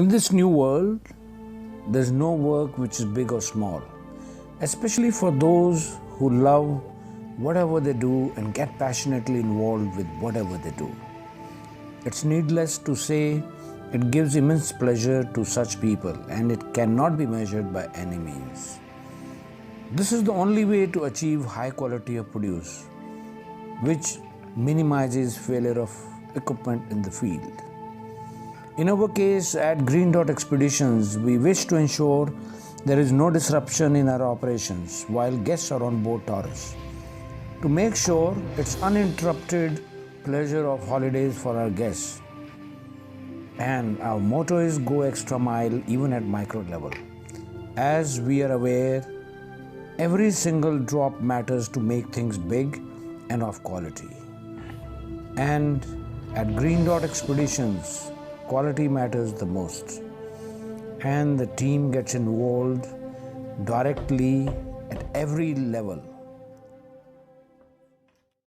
In this new world, there's no work which is big or small, especially for those who love whatever they do and get passionately involved with whatever they do. It's needless to say, it gives immense pleasure to such people and it cannot be measured by any means. This is the only way to achieve high quality of produce, which minimizes failure of equipment in the field. In our case at Green Dot Expeditions, we wish to ensure there is no disruption in our operations while guests are on board TAURUS, to make sure it's uninterrupted pleasure of holidays for our guests. And our motto is go extra mile even at micro level. As we are aware, every single drop matters to make things big and of quality. And at Green Dot Expeditions, quality matters the most. And the team gets involved directly at every level.